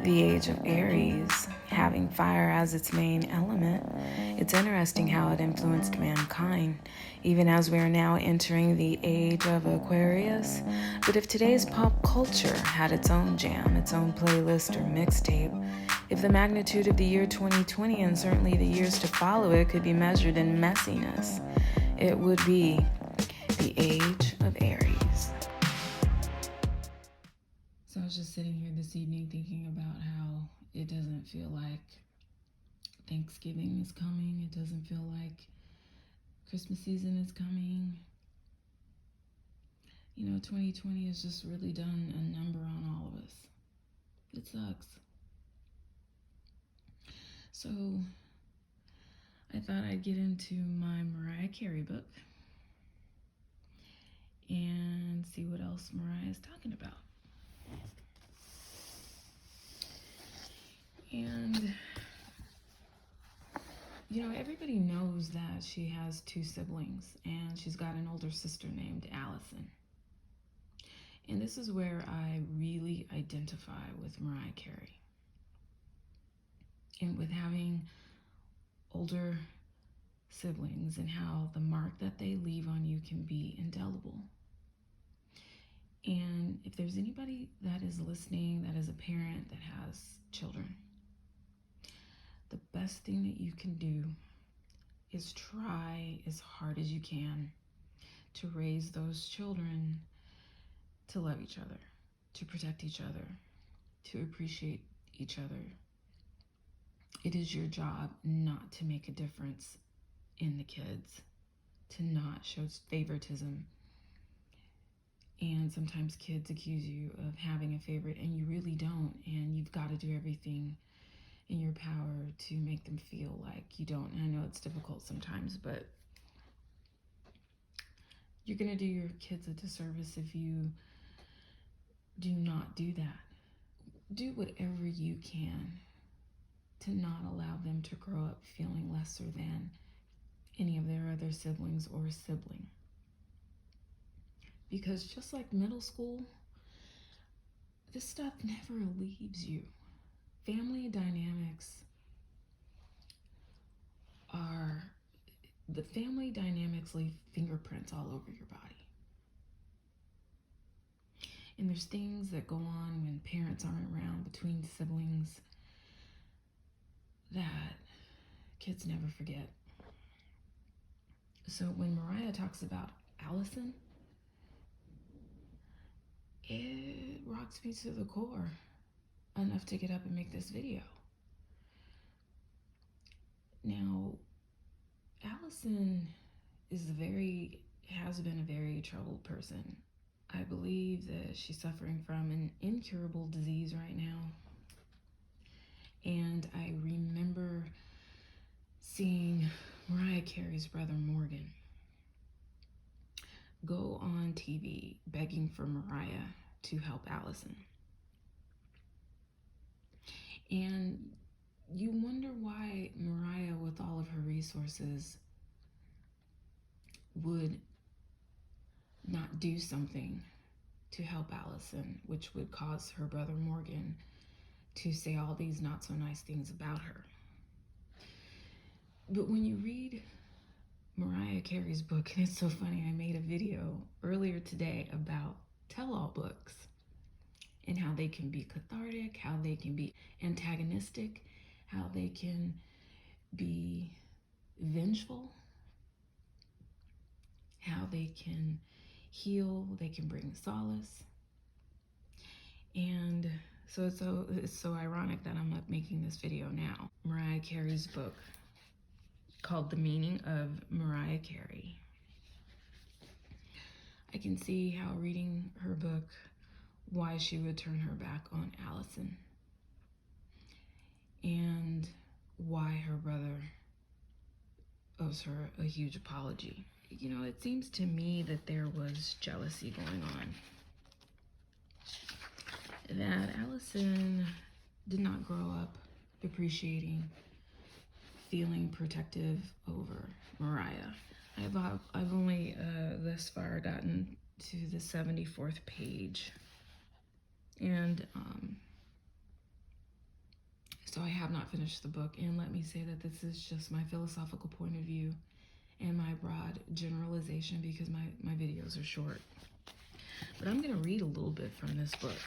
the age of Aries, having fire as its main element. It's interesting how it influenced mankind, even as we are now entering the age of Aquarius. But if today's pop culture had its own jam, its own playlist or mixtape, if the magnitude of the year 2020 and certainly the years to follow it could be measured in messiness, it would be the age of Aries. So I was just sitting here this evening thinking about how it doesn't feel like Thanksgiving is coming. It doesn't feel like Christmas season is coming. 2020 has just really done a number on all of us. It sucks. So I thought I'd get into my Mariah Carey book and see what else Mariah is talking about. And, everybody knows that she has two siblings, and she's got an older sister named Allison. And this is where I really identify with Mariah Carey. And with having older siblings and how the mark that they leave on you can be indelible. And if there's anybody that is listening, that is a parent that has children, the best thing that you can do is try as hard as you can to raise those children to love each other, to protect each other, to appreciate each other. It is your job not to make a difference in the kids, to not show favoritism. And sometimes kids accuse you of having a favorite, and you really don't. And you've got to do everything in your power to make them feel like you don't. And I know it's difficult sometimes, but you're going to do your kids a disservice if you do not do that. Do whatever you can to not allow them to grow up feeling lesser than any of their other siblings or sibling. Because just like middle school, this stuff never leaves you. Family dynamics leave fingerprints all over your body. And there's things that go on when parents aren't around between siblings that kids never forget. So when Mariah talks about Allison, it rocks me to the core enough to get up and make this video. Now, Allison has been a very troubled person. I believe that she's suffering from an incurable disease right now. And I remember seeing Mariah Carey's brother Morgan go on TV begging for Mariah to help Allison. And you wonder why Mariah, with all of her resources, would not do something to help Allison, which would cause her brother Morgan to say all these not so nice things about her. But when you read Mariah Carey's book, and it's so funny, I made a video earlier today about tell-all books and how they can be cathartic, how they can be antagonistic, how they can be vengeful, how they can heal, they can bring solace. And so it's so ironic that I'm making this video now. Mariah Carey's book called The Meaning of Mariah Carey. I can see how reading her book, why she would turn her back on Allison, and why her brother owes her a huge apology. It seems to me that there was jealousy going on. That Allison did not grow up appreciating, feeling protective over Mariah. I've only thus far gotten to the 74th page. And have not finished the book, and let me say that this is just my philosophical point of view and my broad generalization because my videos are short. But I'm going to read a little bit from this book.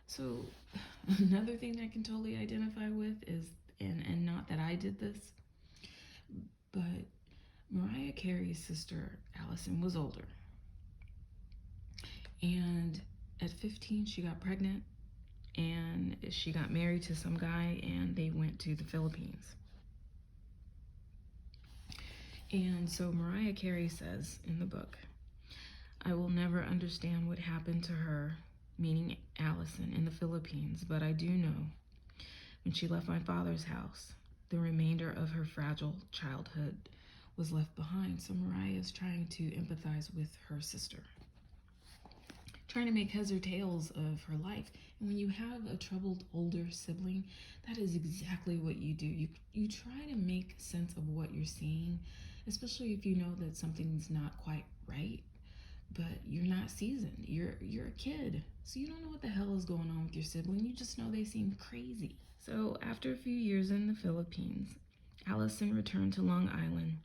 So another thing that I can totally identify with is, and not that I did this, but Mariah Carey's sister, Allison, was older. And at 15, she got pregnant and she got married to some guy and they went to the Philippines. And so Mariah Carey says in the book, I will never understand what happened to her, meaning Allison, in the Philippines, but I do know when she left my father's house, the remainder of her fragile childhood was left behind. So Mariah is trying to empathize with her sister, trying to make heads or tails of her life. And when you have a troubled older sibling, that is exactly what you do. You try to make sense of what you're seeing, especially if you know that something's not quite right, but you're not seasoned. You're a kid, so you don't know what the hell is going on with your sibling. You just know they seem crazy. So after a few years in the Philippines, Allison returned to Long Island.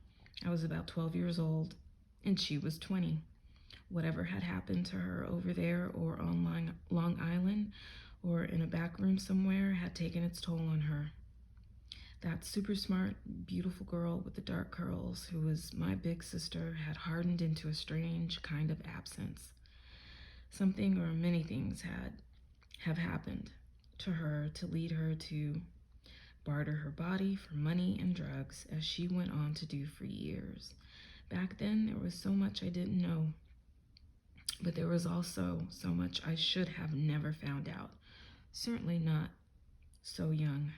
I was about 12 years old, and she was 20. Whatever had happened to her over there or on Long Island or in a back room somewhere had taken its toll on her. That super smart, beautiful girl with the dark curls who was my big sister had hardened into a strange kind of absence. Something or many things have happened to her to lead her to barter her body for money and drugs, as she went on to do for years. Back then, there was so much I didn't know, but there was also so much I should have never found out. Certainly not so young.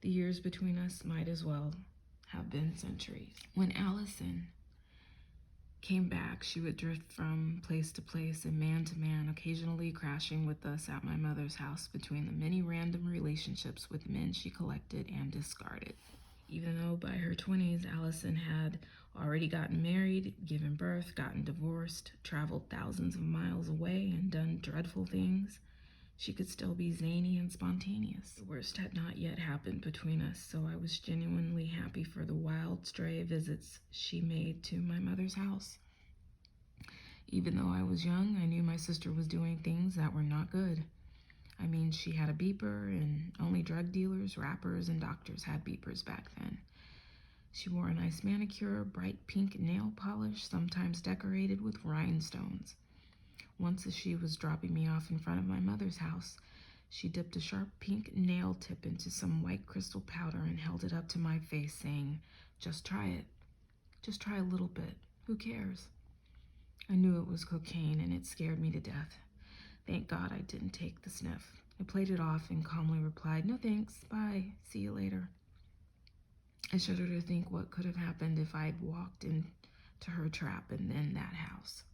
The years between us might as well have been centuries. When Allison came back, she would drift from place to place and man to man, occasionally crashing with us at my mother's house between the many random relationships with men she collected and discarded. Even though by her 20s, Allison had already gotten married, given birth, gotten divorced, traveled thousands of miles away, and done dreadful things, she could still be zany and spontaneous. The worst had not yet happened between us, so I was genuinely happy for the wild, stray visits she made to my mother's house. Even though I was young, I knew my sister was doing things that were not good. I mean, she had a beeper, and only drug dealers, rappers, and doctors had beepers back then. She wore a nice manicure, bright pink nail polish, sometimes decorated with rhinestones. Once as she was dropping me off in front of my mother's house, she dipped a sharp pink nail tip into some white crystal powder and held it up to my face, saying, "Just try it. Just try a little bit. Who cares?" I knew it was cocaine, and it scared me to death. Thank God I didn't take the sniff. I played it off and calmly replied, "No thanks, bye, see you later." I shudder to think what could have happened if I had walked into her trap and then that house.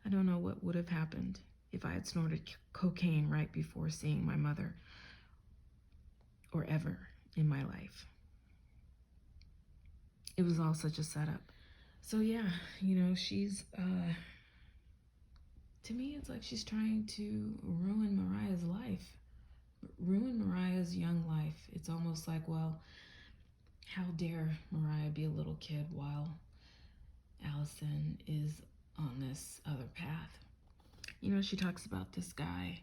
I don't know what would have happened if I had snorted cocaine right before seeing my mother, or ever in my life. It was all such a setup. So yeah, she's, to me, it's like she's trying to ruin Mariah's life, ruin Mariah's young life. It's almost like, well, how dare Mariah be a little kid while Allison is on this other path. She talks about this guy.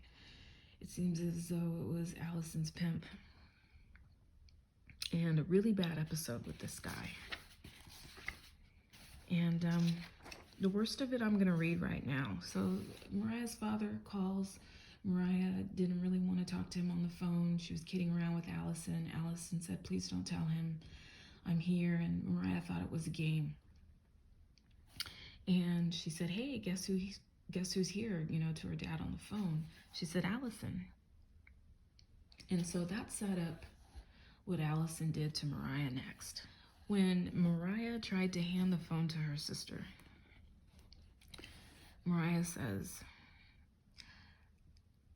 It seems as though it was Allison's pimp. And a really bad episode with this guy. And the worst of it I'm going to read right now. So Mariah's father calls. Mariah didn't really want to talk to him on the phone. She was kidding around with Allison. Allison said, "Please don't tell him I'm here." And Mariah thought it was a game. And she said, "Hey, guess who's here?" To her dad on the phone. She said, "Allison." And so that set up what Allison did to Mariah next. When Mariah tried to hand the phone to her sister, Mariah says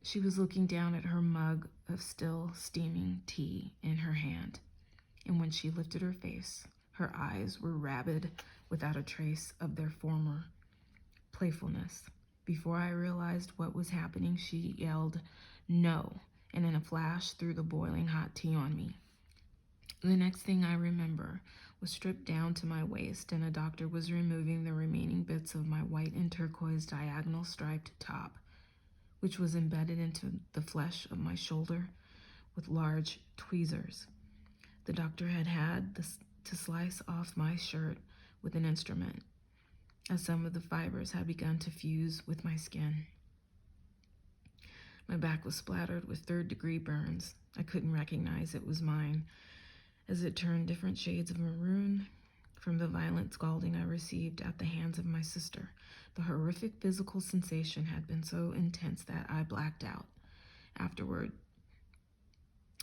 she was looking down at her mug of still steaming tea in her hand, and when she lifted her face, her eyes were rabid without a trace of their former playfulness. Before I realized what was happening, she yelled, "No," and in a flash threw the boiling hot tea on me. The next thing I remember was stripped down to my waist, and a doctor was removing the remaining bits of my white and turquoise diagonal striped top, which was embedded into the flesh of my shoulder with large tweezers. The doctor had to slice off my shirt with an instrument, as some of the fibers had begun to fuse with my skin. My back was splattered with third-degree burns. I couldn't recognize it was mine, as it turned different shades of maroon from the violent scalding I received at the hands of my sister. The horrific physical sensation had been so intense that I blacked out. Afterward,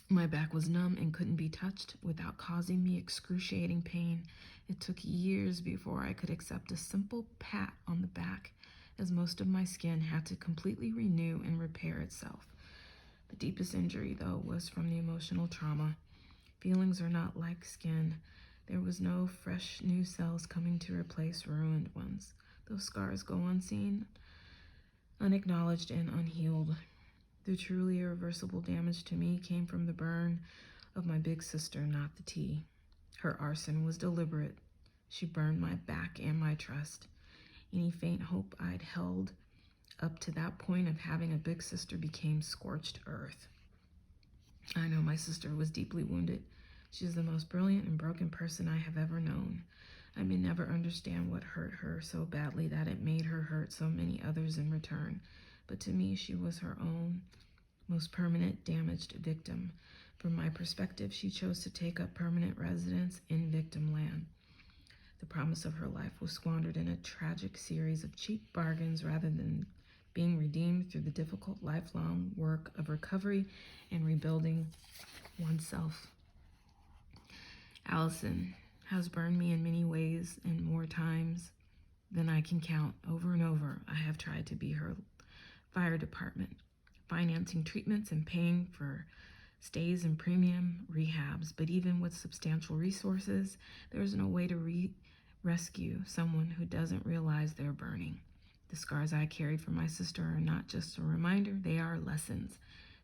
my back was numb and couldn't be touched without causing me excruciating pain. It took years before I could accept a simple pat on the back, as most of my skin had to completely renew and repair itself. The deepest injury, though, was from the emotional trauma. Feelings are not like skin. There was no fresh new cells coming to replace ruined ones. Those scars go unseen, unacknowledged, and unhealed. The truly irreversible damage to me came from the burn of my big sister, not the tea. Her arson was deliberate. She burned my back and my trust. Any faint hope I'd held up to that point of having a big sister became scorched earth. I know my sister was deeply wounded. She is the most brilliant and broken person I have ever known. I may never understand what hurt her so badly that it made her hurt so many others in return. But to me, she was her own most permanent damaged victim. From my perspective, she chose to take up permanent residence in victim land. The promise of her life was squandered in a tragic series of cheap bargains rather than being redeemed through the difficult lifelong work of recovery and rebuilding oneself. Allison has burned me in many ways and more times than I can count. Over and over, I have tried to be her fire department, financing treatments and paying for stays and premium rehabs. But even with substantial resources, there is no way to rescue someone who doesn't realize they're burning. The scars I carry from my sister are not just a reminder, they are lessons.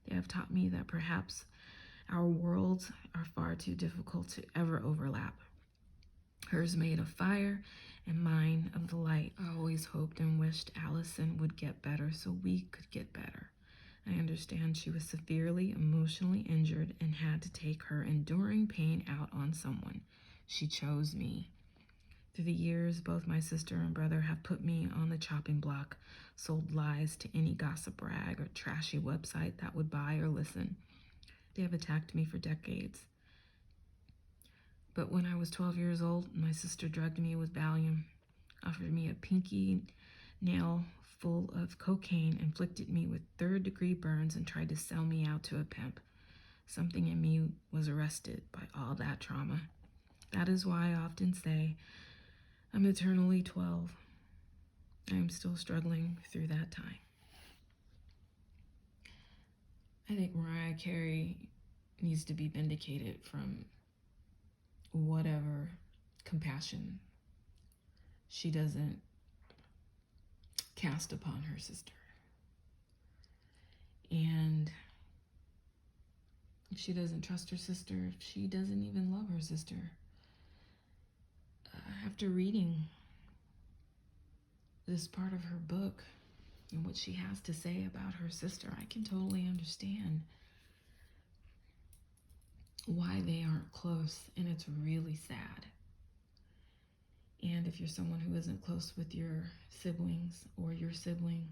They have taught me that perhaps our worlds are far too difficult to ever overlap. Hers made of fire and mine of the light. I always hoped and wished Allison would get better so we could get better. I understand she was severely emotionally injured and had to take her enduring pain out on someone. She chose me. Through the years, both my sister and brother have put me on the chopping block, sold lies to any gossip rag or trashy website that would buy or listen. They have attacked me for decades. But when I was 12 years old, my sister drugged me with Valium, offered me a pinky nail full of cocaine, inflicted me with third-degree burns, and tried to sell me out to a pimp. Something in me was arrested by all that trauma. That is why I often say I'm eternally 12. I am still struggling through that time. I think Mariah Carey needs to be vindicated from whatever compassion she doesn't cast upon her sister. And if she doesn't trust her sister, if she doesn't even love her sister, after reading this part of her book and what she has to say about her sister, I can totally understand why they aren't close, and it's really sad. And if you're someone who isn't close with your siblings or your sibling,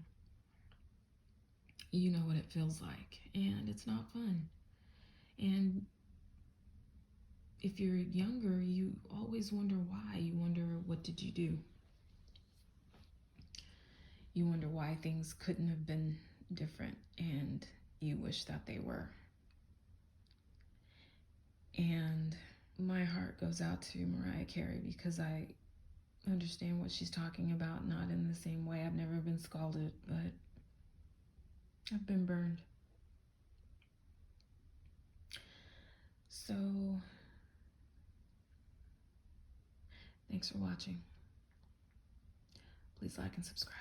you know what it feels like, and it's not fun. And if you're younger, you always wonder why. You wonder, what did you do? You wonder why things couldn't have been different, and you wish that they were. And my heart goes out to Mariah Carey because I understand what she's talking about, not in the same way. I've never been scalded, but I've been burned. So, thanks for watching. Please like and subscribe.